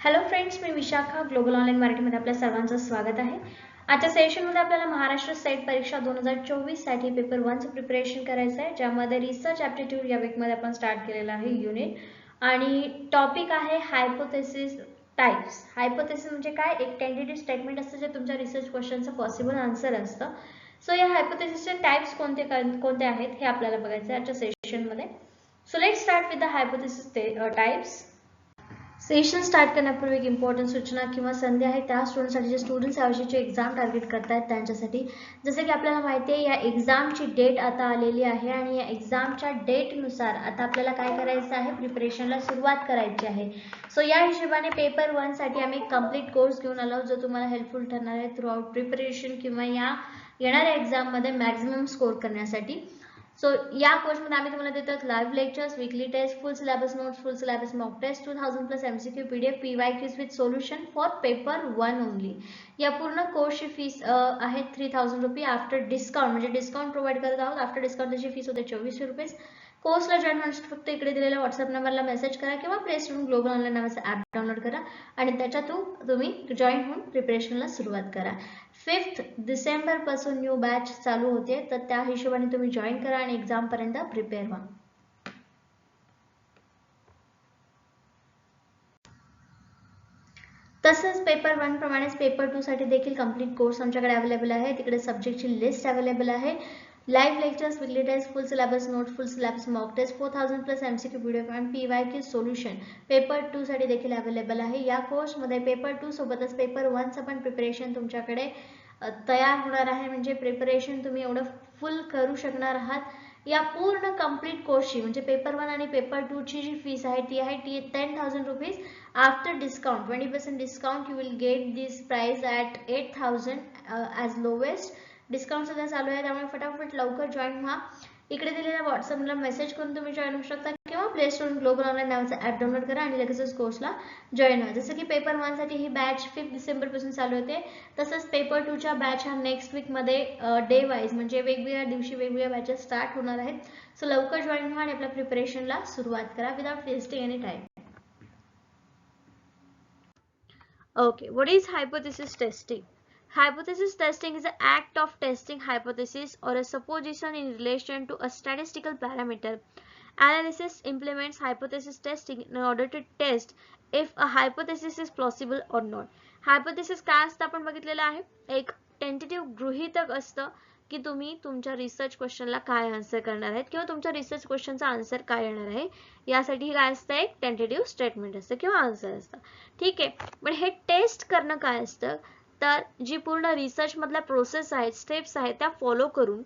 Hello friends, मी Vishakha global online मार्केटमध्ये आपल्या सर्वांचं स्वागत आहे. आजच्या सेशनमध्ये आपल्याला महाराष्ट्र सेट परीक्षा 2024 साठी पेपर 1चं प्रिपरेशन करायचं आहे, ज्यामध्ये रिसर्च ॲप्टिट्यूड या वीकमध्ये आपण स्टार्ट केलेला आहे युनिट. आणि टॉपिक आहे हायपोथेसिस टाइप्स. हायपोथेसिस म्हणजे काय? एक टेंटेटिव्ह स्टेटमेंट असतं जे तुमच्या रिसर्च क्वेश्चनचं पॉसिबल आन्सर असतं. सो या हायपोथेसिसचे टाइप्स कोणते आहेत हे आपल्याला बघायचं आहे आजच्या सेशनमध्ये. So let start with the hypothesis types. Session start करण्यापूर्वी एक इम्पॉर्टंट सूचना किंवा संधी आहे त्या स्टुडंटसाठी जे स्टुडंट्स यावर्षीची एक्झाम टार्गेट करतायत त्यांच्यासाठी. जसं की आपल्याला माहिती आहे या एक्झामची डेट आता आलेली आहे आणि या एक्झामच्या डेटनुसार आता आपल्याला काय करायचं आहे, प्रिपरेशनला सुरुवात करायची आहे. सो या हिशोबाने पेपर 1 साठी आम्ही कंप्लीट कोर्स घेऊन आलो जो तुम्हाला हेल्पफुल ठरणार आहे थ्रू आउट प्रिपरेशन किंवा या येणाऱ्या एक्झाममध्ये मॅक्झिमम स्कोर करण्यासाठी. सो या कोर्समध्ये आम्ही तुम्हाला देतात live lectures, weekly test, full syllabus notes, full syllabus mock test, 2000+ MCQ PDF, PYQs with solution for paper 1 only. या पूर्ण कोर्सची फीस आहे 3000 रुपये आफ्टर डिस्काउंट, म्हणजे डिस्काउंट प्रोव्हाइड करत आहोत. आफ्टर डिस्काउंट त्याची फीस होते 2400 रुपये. कोर्सला जॉईन होण्यासाठी फक्त इकडे दिलेल्या व्हॉट्सअप नंबरला मेसेज करा किंवा प्ले स्टोअर ग्लोबल ऑनलाईन नावाचा ॲप डाउनलोड करा आणि त्याच्यातून तुम्ही जॉईन होऊन प्रिपरेशनला सुरुवात करा. 5 डिसेंबर पासून न्यू बॅच चालू होते, तर त्या हिशोबाने तुम्ही जॉईन करा आणि एक्झाम पर्यंत प्रिपेअर व्हा. तसंच पेपर 1 प्रमाणेच पेपर 2 साठी देखील कंप्लीट कोर्स आमच्याकडे अवेलेबल आहे. तिकडे सब्जेक्टची लिस्ट अवेलेबल आहे. Live lectures, weekly test, full syllabus notes, full syllabus mock test, 4000+ MCQ PDF आणि PYQ सोल्युशन पेपर 2 साठी देखील अवेलेबल आहे. या कोर्समध्ये पेपर 2 सोबतच पेपर 1चं पण प्रिपरेशन तुमच्याकडे तयार होणार आहे. म्हणजे प्रिपरेशन तुम्ही एवढं फुल करू शकणार आहात. या पूर्ण कंप्लीट कोर्सची म्हणजे पेपर 1 आणि पेपर 2 ची जी फीस आहे ती आहे 10,000 rupees. After discount 20% discount you will get this price at 8,000 as lowest. Discount सध्या चालू आहे, त्यामुळे फटाफट लवकर जॉईन व्हा. इकडे दिलेल्या व्हॉट्सअपला मेसेज करून तुम्ही जॉईन होऊ शकता किंवा प्ले स्टोअर ग्लोबल ऑनलाईन नावाचा ॲप डाउनलोड करा आणि लगेचच कोर्सला जॉईन व्हा. जसं की पेपर 1 साठी ही बॅच 5 डिसेंबर पासून चालू होते, तसंच पेपर 2 च्या बॅच हा नेक्स्ट वीकमध्ये डे वाईज म्हणजे वेगवेगळ्या दिवशी वेगवेगळ्या बॅचेस स्टार्ट होणार आहेत. सो लवकर जॉईन व्हा आणि आपल्या प्रिपरेशनला सुरुवात करा without wasting any time. Okay, what is hypothesis testing? Hypothesis testing is an act of testing hypothesis or a supposition in relation to a statistical parameter. Analysis implements hypothesis testing in order to test if a hypothesis is plausible or not. Hypothesis काय असतं आपण बघितलेलं आहे, एक tentative गृहीतक असतं की तुम्ही तुमच्या रिसर्च क्वेश्चनला काय आन्सर करणार आहेत किंवा तुमच्या रिसर्च क्वेश्चनचा आन्सर काय येणार आहे यासाठी काय असतं, एक टेंटेटिव्ह स्टेटमेंट असतं किंवा आन्सर असतं. ठीक आहे, पण हे टेस्ट करणं काय असतं, तर जी पूर्ण रिसर्च मधल्या प्रोसेस आहेत, स्टेप्स आहेत त्या फॉलो करून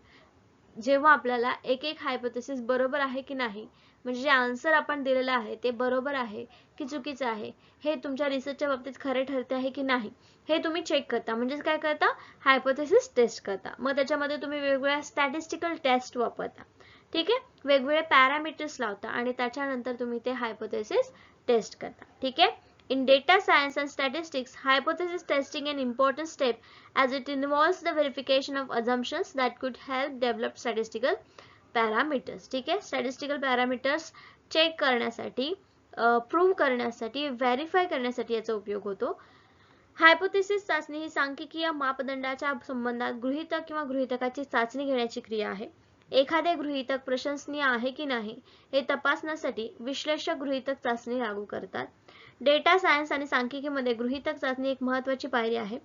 जेव्हा आपल्याला एक एक हायपोथेसिस बरोबर आहे की नाही, म्हणजे जे आन्सर आपण दिलेलं आहे ते बरोबर आहे की चुकीचं आहे, हे तुमच्या रिसर्चच्या बाबतीत खरे ठरते आहे की नाही हे तुम्ही चेक करता. म्हणजे काय करता, हायपोथेसिस टेस्ट करता. मग त्याच्यामध्ये तुम्ही वेगवेगळ्या स्टॅटिस्टिकल टेस्ट वापरता. ठीक आहे, वेगवेगळे पॅरामीटर्स लावता आणि त्याच्यानंतर तुम्ही ते हायपोथेसिस टेस्ट करता. ठीक आहे. In data science and statistics, hypothesis testing is an important step as it involves the verification of assumptions that could help develop statistical parameters. ठीक आहे, statistical parameters चेक करण्यासाठी, प्रूव्ह करण्यासाठी, व्हेरीफाय करण्यासाठी याचा उपयोग होतो. हायपोथेसिस चाचणी ही सांख्यिकीय मापदंडाच्या संबंधात गृहीतक किंवा गृहीतकाची चाचणी घेण्याची क्रिया आहे. एखादे गृहीतक प्रशंसनीय आहे की नाही हे तपासण्यासाठी विश्लेषक गृहीतक चाचणी लागू करतात. डेटा सायन्स आणि सांख्यिकीमध्ये गृहीतक चाचणी एक महत्त्वाची पायरी आहे,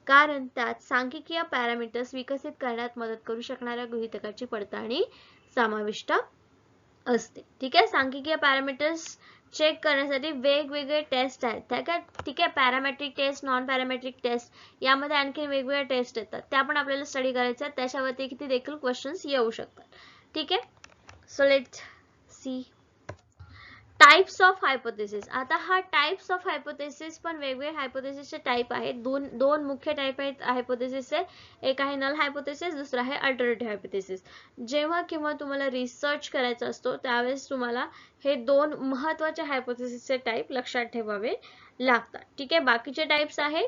कारण त्यात सांख्यिकीय पॅरामीटर्स विकसित करण्यात मदत करू शकणाऱ्या गृहीतकाची पडताळणी समाविष्ट असते. ठीक आहे, सांख्यिकीय पॅरामीटर्स चेक करण्यासाठी वेगवेगळे टेस्ट आहेत. ठीक आहे, parametric test, non parametric test, यामध्ये आणखी वेगवेगळ्या टेस्ट येतात, त्या पण आपल्याला स्टडी करायच्या आहेत. त्याच्यावरती किती देखील क्वेश्चन्स येऊ शकतात. ठीक आहे, so let's see types of hypothesis. आता हा टाइप्स ऑफ हायपोथेसिस पण वेगवेगळे हायपोथेसिसचे टाइप आहेत. दोन मुख्य टाइप आहेत हायपोथेसिसचे. एक आहे नल हायपोथेसिस, दुसरा आहे अल्टरनेटिव्ह हायपोथेसिस. जेव्हा केव्हा तुम्हाला रिसर्च करायचा असतो त्यावेळेस तुम्हाला हे दोन महत्त्वाचे हायपोथेसिसचे टाइप लक्षात ठेवावे लागतात. ठीक आहे, बाकीचे टाइप्स आहे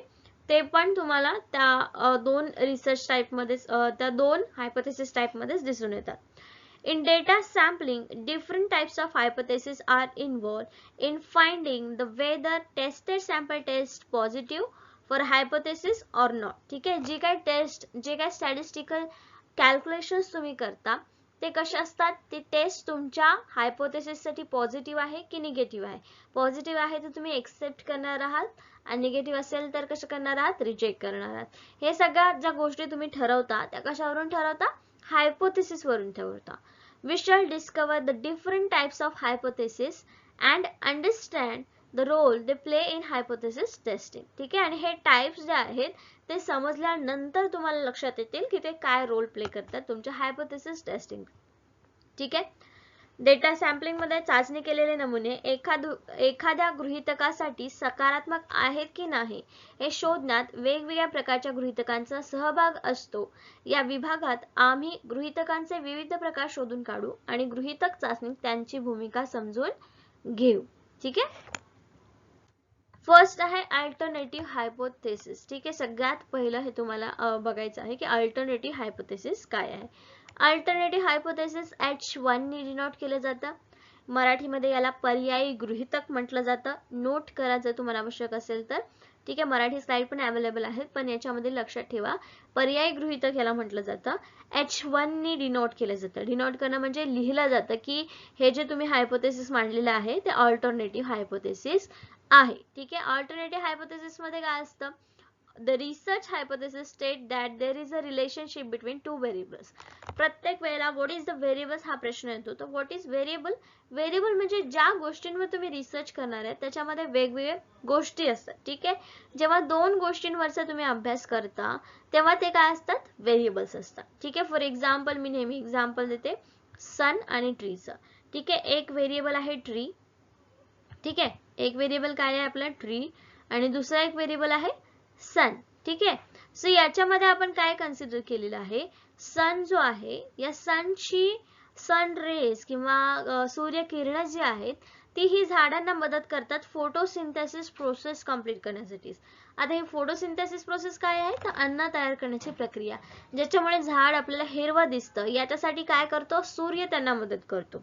ते पण तुम्हाला त्या दोन रिसर्च टाइप मध्ये, त्या दोन हायपोथेसिस टाइप मध्येच दिसून येतात. In data sampling, different types of hypotheses are involved in finding the whether tested sample test positive for hypothesis or not. ठीक आहे, जे काय statistical calculations तुम्ही करता ते कसे असतात, ते टेस्ट तुमच्या हायपोथेसिस साठी पॉझिटिव्ह आहे की निगेटिव्ह आहे. पॉझिटिव्ह आहे तर तुम्ही एक्सेप्ट करणार आहात आणि निगेटिव्ह असेल तर कसं करणार आहात, रिजेक्ट करणार आहात. हे सगळ्या ज्या गोष्टी तुम्ही ठरवता त्या कशावरून ठरवता, हायपोथेसिस वरून ठरवता. We shall discover the different types of hypothesis and understand the role they play in hypothesis testing. ठीक आहे, आणि हे टाइप्स जे आहेत ते समजल्यानंतर तुम्हाला लक्षात येतील की ते काय रोल प्ले करतात तुमच्या हायपोथेसिस टेस्टिंग. ठीक आहे. डेटा सॅम्पलिंग मध्ये चाचणी केलेले नमुने एखाद्या गृहीतकासाठी सकारात्मक आहेत की नाही हे शोधण्यात वेगवेगळ्या प्रकारच्या गृहीतकांचा सहभाग असतो. या विभागात आम्ही गृहीतकांचे विविध प्रकार शोधून काढू आणि गृहीतक चाचणीत त्यांची भूमिका समजून घेऊ. ठीक आहे. फर्स्ट आहे अल्टरनेटिव्ह हायपोथेसिस. ठीक आहे, सगळ्यात पहिलं हे तुम्हाला बघायचं आहे की अल्टरनेटिव्ह हायपोथेसिस काय आहे. अल्टरनेटिव्ह हायपोथेसिस H1 ने डिनोट केलं जातं. मराठीमध्ये याला पर्यायी गृहीतक म्हटलं जातं. नोट करा जर तुम्हाला आवश्यक असेल तर. ठीक आहे, मराठी स्लाइड पण अवेलेबल आहेत, पण याच्यामध्ये लक्षात ठेवा पर्यायी गृहीतक याला म्हटलं जातं. H1 ने डिनोट केलं जातं. डिनोट करणं म्हणजे लिहिलं जातं की हे जे तुम्ही हायपोथेसिस मांडलेलं आहे ते अल्टरनेटिव्ह हायपोथेसिस आहे. ठीक आहे. अल्टरनेटिव्ह हायपोथेसिस मध्ये काय असतं, the research hypothesis state that there is a relationship between two variables. प्रत्येक वेळेला what is the variables हा प्रश्न येतो. तर what is variable? variable म्हणजे ज्या गोष्टींवर तुम्ही रिसर्च करणार आहे त्याच्यामध्ये वेगवेगळ्या गोष्टी असतात. ठीक आहे, जेव्हा दोन गोष्टींवरचा तुम्ही अभ्यास करता तेव्हा ते काय असतात, व्हेरिएबल्स असतात. ठीक आहे. फॉर एक्झाम्पल मी नेहमी एक्झाम्पल देते सन आणि ट्रीचं. ठीक आहे, एक व्हेरिएबल आहे ट्री. ठीक आहे, एक व्हेरिएबल काय आहे आपला ट्री आणि दुसरा एक व्हेरिएबल आहे सन. ठीक आहे. सो याच्यामध्ये आपण काय कन्सिडर केलेलं आहे, सन जो आहे या सनची सन रेज किंवा सूर्यकिरण जी आहेत ती ही झाडांना मदत करतात फोटोसिंथेसिस प्रोसेस कंप्लीट करण्यासाठी. आता ही फोटोसिंथेसिस प्रोसेस काय आहे, तर अन्न तयार करण्याची प्रक्रिया, ज्याच्यामुळे झाड आपल्याला हिरवं दिसतं. याच्यासाठी काय करतो, सूर्य त्यांना मदत करतो.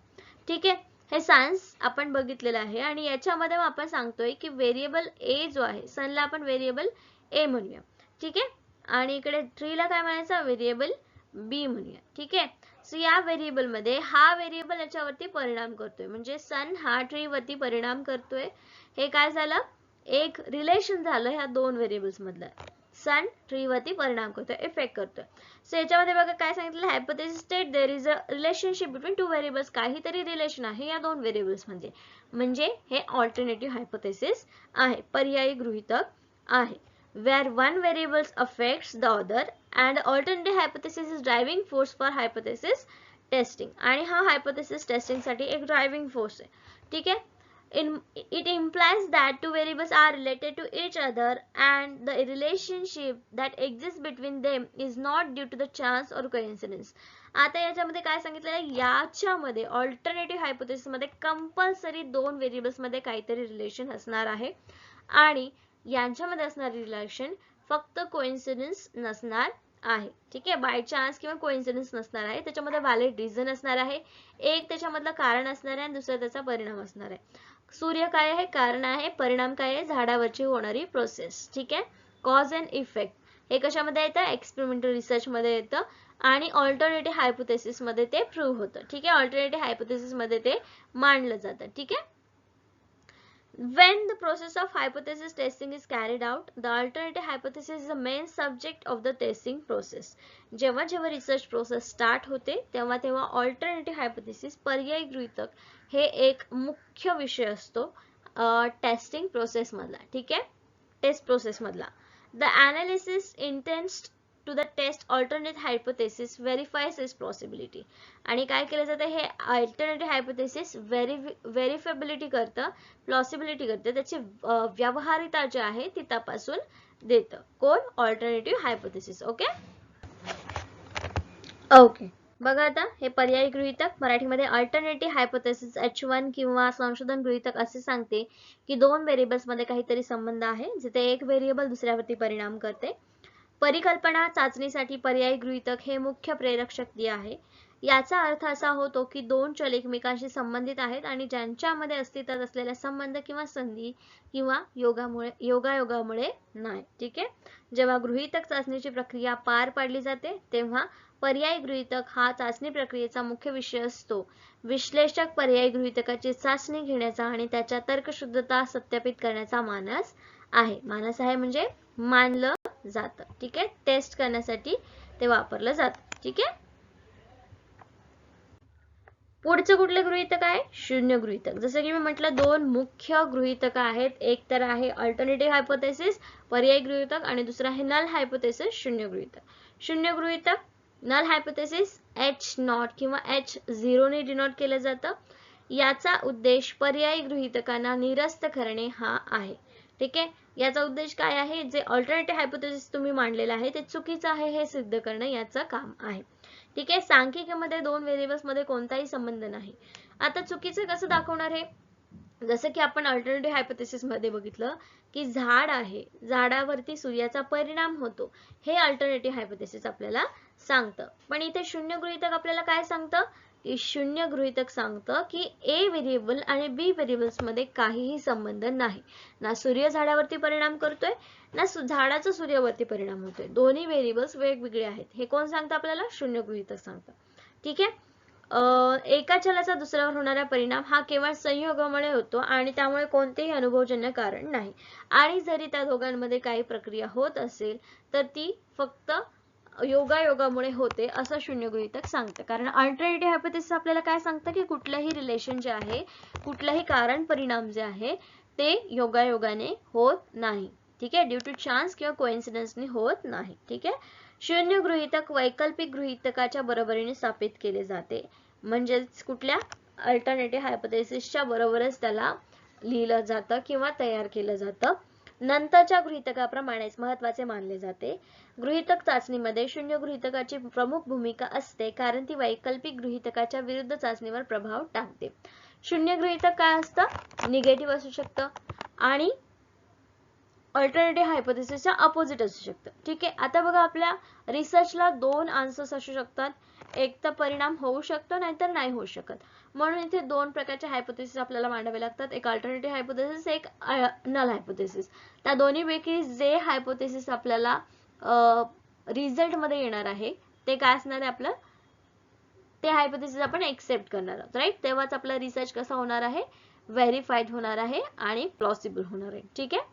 ठीक आहे, हे सायन्स आपण बघितलेलं आहे आणि याच्यामध्ये आपण सांगतोय की व्हेरिएबल ए जो आहे, सनला आपण व्हेरिएबल ए म्हणूया. ठीक आहे, आणि इकडे ट्रीला काय म्हणायचं, व्हेरिएबल बी म्हणूया. ठीक आहे. सो या व्हेरिएबल मध्ये हा व्हेरिएबल याच्यावरती परिणाम करतोय, म्हणजे सन हा ट्री वरती परिणाम करतोय. हे काय झालं, एक रिलेशन झालं ह्या दोन व्हेरिएबल्स मधलं. सन ट्री वरती परिणाम करतोय, इफेक्ट करतोय. सो याच्यामध्ये बघा काय सांगितलं, hypothesis state there is a relationship between two variables. काहीतरी रिलेशन आहे या दोन व्हेरिएबल्स मध्ये, म्हणजे हे अल्टरनेटिव्ह हायपोथेसिस आहे, पर्यायी गृहीतक आहे. where one variable affects the other and alternative hypothesis is driving force for hypothesis testing. आणि हा hypothesis testing साठी एक driving force आहे. ठीक आहे. It implies that two variables are related to each other and the relationship that exists between them is not due to the chance or coincidence. आता याच्यामध्ये काय सांगितलेलं आहे, याच्यामध्ये अल्टरनेटिव्ह हायपोथेसिस मध्ये कंपल्सरी दोन व्हेरिएबल्स मध्ये काहीतरी रिलेशन असणार आहे आणि यांच्यामध्ये असणारी रिलेशन फक्त कोइन्सिडन्स नसणार आहे. ठीक आहे, बाय चान्स किंवा कोइन्सिडन्स नसणार आहे, त्याच्यामध्ये व्हॅलिड रिझन असणार आहे. एक त्याच्यामधलं कारण असणार आहे आणि दुसरा त्याचा परिणाम असणार आहे. सूर्य काय आहे, कारण आहे, परिणाम काय आहे, झाडावरची होणारी प्रोसेस. ठीक आहे, कॉज अँड इफेक्ट हे कशामध्ये येतं, एक्सपेरिमेंटल रिसर्च मध्ये येतं आणि अल्टरनेटिव्ह हायपोथेसिस मध्ये ते प्रूव्ह होतं. ठीक आहे, अल्टरनेटिव्ह हायपोथेसिस मध्ये ते मांडलं जातं. ठीक आहे. When the process of hypothesis testing is carried out, the alternative hypothesis is the main subject of the testing process. जेव्हा जेव्हा रिसर्च प्रोसेस स्टार्ट होते तेव्हा तेव्हा अल्टरनेटिव्ह हायपोथेसिस पर्यायी गृहीतक हे एक मुख्य विषय असतो टेस्टिंग प्रोसेस मधला. ठीक आहे, टेस्ट प्रोसेस मधला. The analysis intends to the test alternate hypothesis verifies its possibility. आणि काय केलं जातं, हे अल्टरनेटिव्ह हायपोथेसिस व्हेरिफिबिलिटी करतं, प्लॉसिबिलिटी करतं, त्याची व्यवहारिता जी आहे ती तपासून देतं. कोण, अल्टरनेटिव्ह हायपोथेसिस. ओके ओके, बघा आता हे पर्यायी गृहीतक, मराठीमध्ये अल्टरनेटिव्ह हायपोथेसिस H1 किंवा संशोधन गृहीतक असे सांगते की दोन व्हेरिएबल्स मध्ये काहीतरी संबंध आहे जिथे एक व्हेरिएबल दुसऱ्यावरती परिणाम करते. परिकल्पना चाचणीसाठी पर्यायी गृहीतक हे मुख्य प्रेरक शक्ती आहे. याचा अर्थ असा होतो की दोन चल एकमेकांशी संबंधित आहेत आणि ज्यांच्यामध्ये अस्तित्वात असलेला संबंध किंवा संधी किंवा योगायोगामुळे नाही. ठीक आहे. जेव्हा गृहीतक चाचणीची प्रक्रिया पार पाडली जाते तेव्हा पर्यायी गृहीतक हा चाचणी प्रक्रियेचा मुख्य विषय असतो. विश्लेषक पर्यायी गृहीतकाची चाचणी घेण्याचा आणि त्याच्या तर्कशुद्धता सत्यापित करण्याचा मानस आहे. मानस आहे म्हणजे मानलं जातं. ठीक आहे. टेस्ट करण्यासाठी ते वापरलं जातं. ठीक आहे. पुढचं कुठलं गृहीतक आहे? शून्य गृहीतक. जसं की मी म्हटलं दोन मुख्य गृहीतक आहेत. एक तर आहे अल्टरनेटिव्ह हायपोथेसिस पर्यायी गृहीतक आणि दुसरा आहे नल हायपोथेसिस शून्य गृहीतक. शून्य गृहीतक नल हायपोथेसिस H0 किंवा H0 ने डिनोट केलं जातं. याचा उद्देश पर्यायी गृहीतकांना निरस्त करणे हा आहे. ठीक आहे. याचा उद्देश काय आहे? जे अल्टरनेटिव्ह हायपोथेसिस तुम्ही मांडलेलं आहे ते चुकीचं आहे हे सिद्ध करणं याचं काम आहे. ठीक आहे. सांख्यिकीमध्ये दोन व्हेरिएबल्स मध्ये कोणताही संबंध नाही. आता चुकीचं कसं दाखवणार हे? जसं की आपण अल्टरनेटिव्ह हायपोथेसिस मध्ये बघितलं की झाड आहे, झाडावरती सूर्याचा परिणाम होतो, हे अल्टरनेटिव्ह हायपोथेसिस आपल्याला सांगतं. पण इथे शून्य गृहीतक आपल्याला काय सांगतं? की शून्य गृहीतक सांगतं की ए व्हेरिएबल आणि बी व्हेरिएबल्स मध्ये काहीही संबंध नाही. ना सूर्य झाडावरती परिणाम करतोय ना झाडाचा सूर्यावरती परिणाम होतोय. दोन्ही व्हेरिएबल्स वेगवेगळे आहेत. हे कोण सांगतं आपल्याला? शून्य गृहीतक सांगतं. ठीक आहे. एका चलाचा दुसऱ्यावर होणारा परिणाम हा केवळ संयोगामुळे होतो आणि त्यामुळे कोणतेही अनुभवजन्य कारण नाही. आणि जरी त्या दोघांमध्ये काही प्रक्रिया होत असेल तर ती फक्त योगायोगामुळे होते असं शून्य गृहीतक सांगतं. कारण अल्टरनेटिव्ह हायपोथेसिस आपल्याला काय सांगतं की कुठलंही रिलेशन जे आहे, कुठलंही कारण परिणाम जे आहे ते योगायोगाने होत नाही. ठीक आहे. ड्यू टू चान्स किंवा कोइन्सिडन्सने होत नाही. ठीक आहे. शून्य गृहीतक वैकल्पिक गृहीतकाच्या बरोबरीने स्थापित केले जाते. म्हणजेच कुठल्या अल्टरनेटिव्ह हायपोथेसिसच्या बरोबरच त्याला लिहिलं जातं किंवा तयार केलं जातं. नंतरच्या गृहीतकाप्रमाणेच महत्त्वाचे मानले जाते. गृहीतक चाचणीमध्ये शून्य गृहीतकाची प्रमुख भूमिका असते कारण ती वैकल्पिक गृहीतकाच्या विरुद्ध चाचणीवर प्रभाव टाकते. शून्य गृहीतक काय असतं? निगेटिव्ह असू शकतं आणि अल्टरनेटिव्ह हायपोथेसिसच्या अपोजिट असू शकतं. ठीक आहे. आता बघा आपल्या रिसर्चला दोन आन्सर्स असू शकतात. एक तर परिणाम होऊ शकतो नाहीतर नाही होऊ शकत. म्हणून इथे दोन प्रकारचे हायपोथेसिस आपल्याला मांडावे लागतात. एक अल्टरनेटिव्ह हायपोथेसिस, एक नल हायपोथेसिस. त्या दोन्हीपैकी जे हायपोथेसिस आपल्याला रिझल्ट मध्ये येणार आहे ते काय असणार आहे आपलं? ते हायपोथेसिस आपण एक्सेप्ट करणार आहोत. राईट. तेव्हाच आपला रिसर्च कसा होणार आहे? व्हेरीफाईड होणार आहे आणि प्लॉसिबल होणार आहे. ठीक आहे.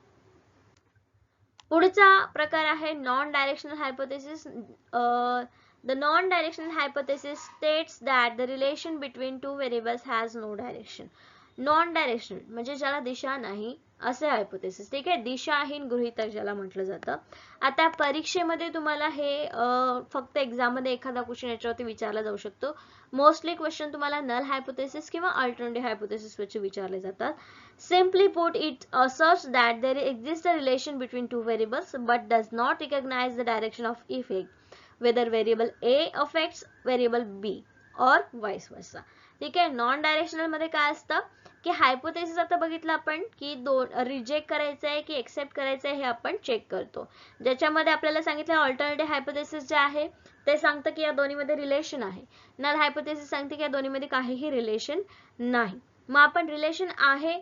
पुढचा प्रकार आहे non directional hypothesis. The non-directional hypothesis states that the relation between two variables has no direction. Non-directional म्हणजे ज्याला दिशा नाही असे हायपोथेसिस. ठीक आहे. दिशाहीन गृहीतक ज्याला म्हटलं जातं. आता परीक्षेमध्ये तुम्हाला हे फक्त एक्झाम मध्ये एखादा क्वेश्चन याच्यावरती विचारला जाऊ शकतो. मोस्टली क्वेश्चन तुम्हाला नल हायपोथेसिस किंवा अल्टरनेटिव्ह हायपोथेसिस वरचे विचारले जातात. Simply put, it asserts that there exists a relation between two variables but does not recognize the direction of effect, whether variable A affects variable B or vice versa. ठीक आहे. Non directional मध्ये काय असतं की hypothesis आता बघितलं आपण की रिजेक्ट करायचं आहे की एक्सेप्ट करायचं आहे हे आपण चेक करतो. ज्याच्यामध्ये आपल्याला सांगितलं अल्टरनेटिव्ह हायपोथेसिस जे आहे ते सांगतं की या दोन्हीमध्ये रिलेशन आहे. नल हायपोथेसिस सांगते की या दोन्हीमध्ये काहीही रिलेशन नाही. मग आपण रिलेशन आहे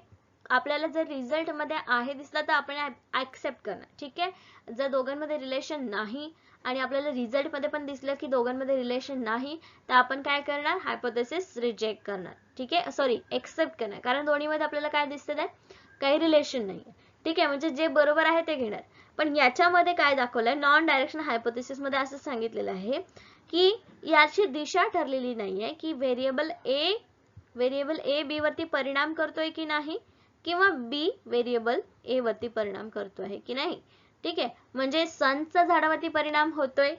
आपल्याला जर रिझल्ट मध्ये आहे दिसला तर आपण ऍक्सेप्ट करणार. ठीक आहे. जर दोघांमध्ये रिलेशन नाही आणि आपल्याला रिझल्ट मध्ये पण दिसलं की दोघांमध्ये रिलेशन नाही तर आपण काय करणार? हायपोथेसिस रिजेक्ट करणार. ठीक आहे. सॉरी, एक्सेप्ट करणार. कारण दोन्हीमध्ये आपल्याला काय दिसतं आहे? काही रिलेशन नाही. ठीक आहे. म्हणजे जे बरोबर आहे ते घेणार. पण याच्यामध्ये काय दाखवलंय? नॉन डायरेक्शनल हायपोथेसिस मध्ये असं सांगितलेलं आहे की याची दिशा ठरलेली नाहीये की व्हेरिएबल ए बी वरती परिणाम करतोय की नाही किंवा बी व्हेरिएबल ए वरती परिणाम करतोय की नाही. ठीक आहे. म्हणजे सनचा झाडावरती परिणाम होतोय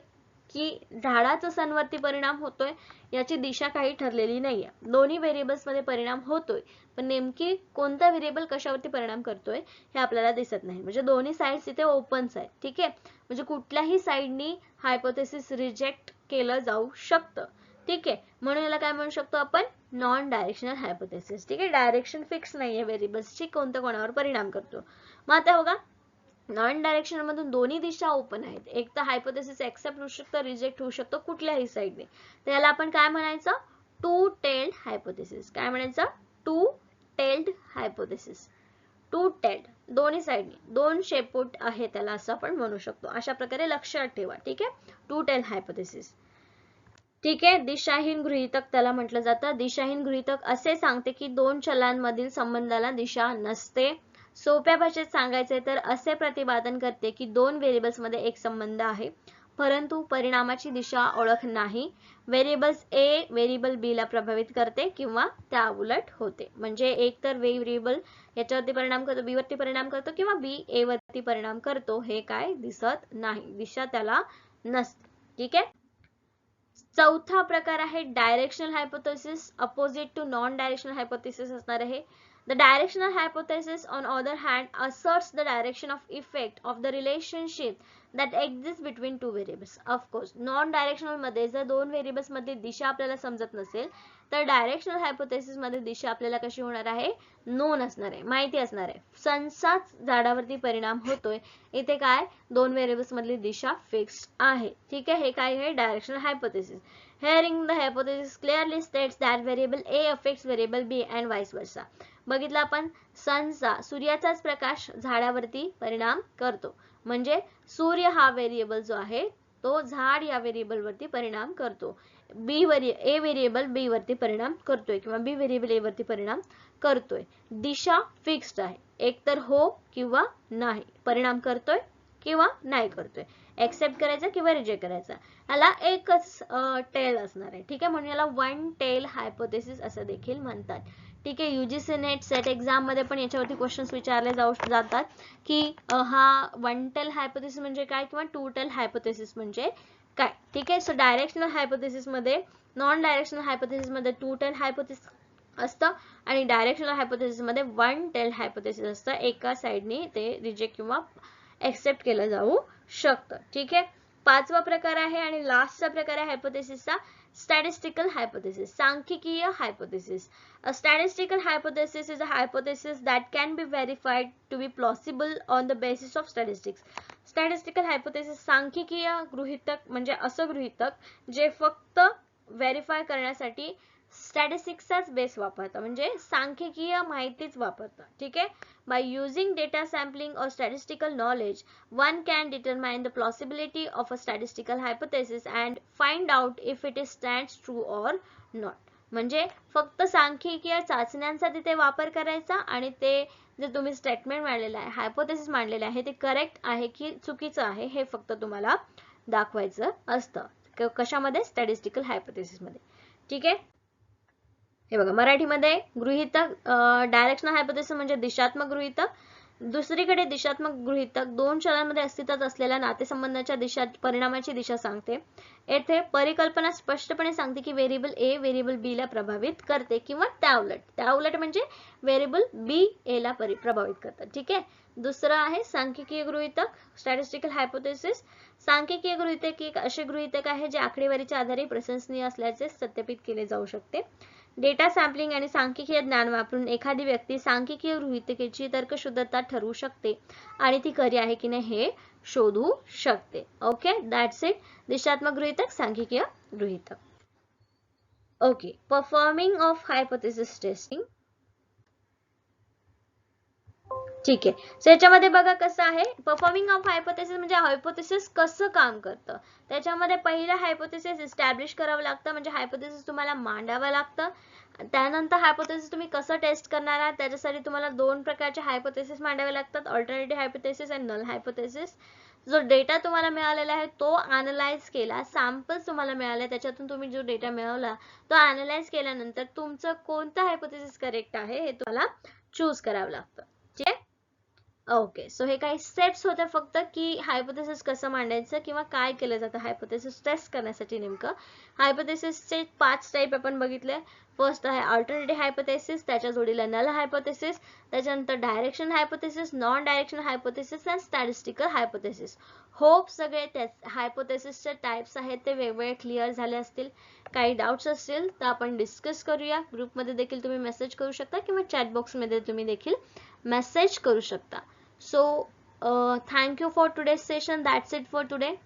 की झाडाचा सनवरती परिणाम होतोय याची दिशा काही ठरलेली नाहीये. दोन्ही व्हेरिएबल्स मध्ये परिणाम होतोय पण नेमकी कोणता व्हेरिएबल कशावरती परिणाम करतोय हे आपल्याला दिसत नाही. म्हणजे दोन्ही साइड्स इथे ओपन्स आहेत. ठीक आहे. म्हणजे कुठल्याही साइडनी हायपोथेसिस रिजेक्ट केलं जाऊ शकतं. ठीक आहे. म्हणून याला काय म्हणू शकतो आपण? Non directional hypothesis. ठीक आहे. डायरेक्शन फिक्स नाहीये व्हेरिएबल्सची, कोणत्या कोणावर परिणाम करतो. मग आता बघा नॉन डायरेक्शनल मधून दोन्ही दिशा ओपन आहेत, एक तर हायपोथेसिस एक्सेप्ट होऊ शकतं, रिजेक्ट होऊ शकतं कुठल्याही साईडने, तर याला आपण काय म्हणायचं, टू टेल्ड हायपोथेसिस. काय म्हणायचं, to tailed hypothesis. To tailed, दोन्ही साईडने, दोन शेपूट आहे त्याला असं आपण म्हणू शकतो. अशा प्रकारे लक्षात ठेवा. ठीक आहे, टू टेल्ड हायपोथेसिस. ठीक आहे, दिशाहीन गृहीतक त्याला म्हटलं जातं. दिशाहीन गृहीतक असे सांगते की दोन चलांमधील संबंधाला दिशा नसते. सोप्या भाषेत सांगायचे तर असे प्रतिपादन करते की दोन व्हेरिएबल्स मध्ये एक संबंध आहे, परंतु परिणामाची दिशा ओळख नाही. व्हेरिएबल्स ए व्हेरिएबल बी ला प्रभावित करते किंवा त्या उलट होते. म्हणजे एक तर व्हेरिएबल याच्यावरती परिणाम करतो, बी वरती परिणाम करतो, किंवा बी ए वरती परिणाम करतो, हे काय दिसत नाही, दिशा त्याला नसते. ठीक आहे. चौथा प्रकार आहे directional hypothesis. Opposite to non directional hypothesis असणार आहे. The directional hypothesis, on other hand, asserts the direction of effect of the relationship that exists between two variables. Of course, non-directional मध्ये जर दोन व्हेरिएबल्स मध्ये दिशा आपल्याला समजत नसेल, तर डायरेक्शनल हायपोथेसिस मध्ये दिशा आपल्याला कशी होणार आहे, नोन असणार आहे, माहिती असणार आहे. संसाच झाडावरती परिणाम होतोय, इथे काय दोन व्हेरिएबल्स मधली दिशा फिक्स्ड आहे. ठीक आहे, हे काय आहे, directional hypothesis. Herein the hypothesis clearly states that variable A affects variable B and vice versa. बघितलं आपण, सनचा, सूर्याचाच प्रकाश झाडावरती परिणाम करतो, म्हणजे सूर्य हा व्हेरिएबल जो आहे तो झाड या व्हेरिएबल वरती परिणाम करतो. ए व्हेरिएबल बी वरती परिणाम करतोय किंवा बी व्हेरिएबल ए वरती परिणाम करतोय. दिशा फिक्स्ड आहे, एक तर हो किंवा नाही, परिणाम करतोय किंवा नाही करतोय, एक्सेप्ट करायचा किंवा रिजेक्ट करायचा. याला एकच टेल असणार आहे. ठीक आहे, म्हणून याला वन टेल हायपोथेसिस असं देखील म्हणतात. ठीक आहे, यूजीसी नेट सेट एक्झाम मध्ये पण याच्यावरती क्वेश्चन्स विचारले जाऊ जातात की हा वन टेल हायपोथेसिस म्हणजे काय किंवा टू टेल हायपोथेसिस म्हणजे काय. ठीक आहे, सो डायरेक्शनल हायपोथेसिस मध्ये, नॉन डायरेक्शनल हायपोथेसिस मध्ये टू टेल हायपोथेसिस असतं आणि डायरेक्शनल हायपोथेसिस मध्ये वन टेल हायपोथेसिस असतं. एका साइडने ते रिजेक्ट किंवा एक्सेप्ट केलं जाऊ शकतं. ठीक आहे, पाचवा प्रकार आहे आणि लास्टचा प्रकार आहे हायपोथेसिसचा, स्टॅटिस्टिकल हायपोथेसिस, सांख्यिकीय hypothesis. A statistical hypothesis is a hypothesis that can be verified to be plausible on the basis of statistics. Statistical hypothesis सांख्यिकीय गृहीतक म्हणजे असं गृहीतक जे फक्त व्हेरीफाय करण्यासाठी स्टॅटिस्टिक्सचाच बेस वापरतं, म्हणजे सांख्यिकीय माहितीच वापरतं. ठीक आहे, by using data sampling or statistical knowledge one can determine the plausibility of a statistical hypothesis and find out if it stands true or not. म्हणजे फक्त सांख्यिकीय चाचण्यांचा तिथे वापर करायचा आणि ते जे तुम्ही स्टेटमेंट मांडलेलं आहे, हायपोथेसिस मांडलेलं आहे, ते करेक्ट आहे की चुकीचं आहे हे फक्त तुम्हाला दाखवायचं असतं. कशामध्ये, स्टॅटिस्टिकल हायपोथेसिस मध्ये. ठीक आहे, हे बघा मराठीमध्ये गृहीतक, डायरेक्शनल हायपोथेसिस म्हणजे दिशात्मक गृहीतक. दुसरीकडे दिशात्मक गृहीतक दोन चलांमध्ये अस्तित्वात असलेल्या नातेसंबंधाच्या दिशा, परिणामाची दिशा सांगते. येथे परिकल्पना स्पष्टपणे सांगते की व्हेरिएबल ए व्हेरिएबल बी ला प्रभावित करते किंवा त्याउलट म्हणजे व्हेरिएबल बी ए ला प्रभावित करतात. ठीक आहे, दुसरं आहे सांख्यिकीय गृहीतक, स्टॅटिस्टिकल हायपोथेसिस. सांख्यिकीय गृहीतक एक असे गृहीतक आहे जे आकडेवारीच्या आधारे प्रशंसनीय असल्याचे सत्यापित केले जाऊ शकते. डेटा सॅम्पलिंग आणि सांख्यिकीय ज्ञान वापरून एखादी व्यक्ती सांख्यिकीय गृहीतकेची तर्कशुद्धता ठरवू शकते आणि ती खरी आहे की नाही हे शोधू शकते. Okay, that's it. दिशात्मक गृहीतक, सांख्यिकीय गृहीतक. Okay, performing of hypothesis testing. ठीक आहे, सो याच्यामध्ये बघा कसं आहे, परफॉर्मिंग ऑफ हायपोथेसिस म्हणजे हायपोथेसिस कसं काम करतं. त्याच्यामध्ये पहिलं हायपोथेसिस इस्टॅब्लिश करावं लागतं, म्हणजे हायपोथेसिस तुम्हाला मांडावं लागतं. त्यानंतर हायपोथेसिस तुम्ही कसं टेस्ट करणार आहात त्याच्यासाठी तुम्हाला दोन प्रकारचे हायपोथेसिस मांडावे लागतात, अल्टरनेटिव्ह हायपोथेसिस आणि नल हायपोथेसिस. जो डेटा तुम्हाला मिळालेला आहे तो अनालाइज केला, सॅम्पल्स तुम्हाला मिळाले, त्याच्यातून तुम्ही जो डेटा मिळवला तो अनालाइज केल्यानंतर तुमचं कोणतं हायपोथेसिस करेक्ट आहे हे तुम्हाला चूज करावं लागतं. ठीक आहे, ओके, सो हे काही स्टेप्स होते फक्त की हायपोथेसिस कसं मांडायचं किंवा काय केलं जातं हायपोथेसिस टेस्ट करण्यासाठी. नेमकं हायपोथेसिसचे 5 टाइप आपण बघितले. फर्स्ट आहे अल्टरनेटिव्ह हायपोथेसिस, त्याच्या जोडीला नल हायपोथेसिस, त्याच्यानंतर direction hypothesis, non direction hypothesis आणि स्टॅटिस्टिकल हायपोथेसिस. होप सगळे हायपोथेसिसचे टाइप्स आहेत ते वेगवेगळे क्लिअर झाले असतील. काही डाउट्स असतील तर आपण डिस्कस करूया. ग्रुपमध्ये देखील तुम्ही मेसेज करू शकता किंवा चॅट बॉक्समध्ये तुम्ही देखील मेसेज करू शकता. So Thank you for today's session. That's it for today.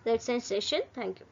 Let's end session. Thank you.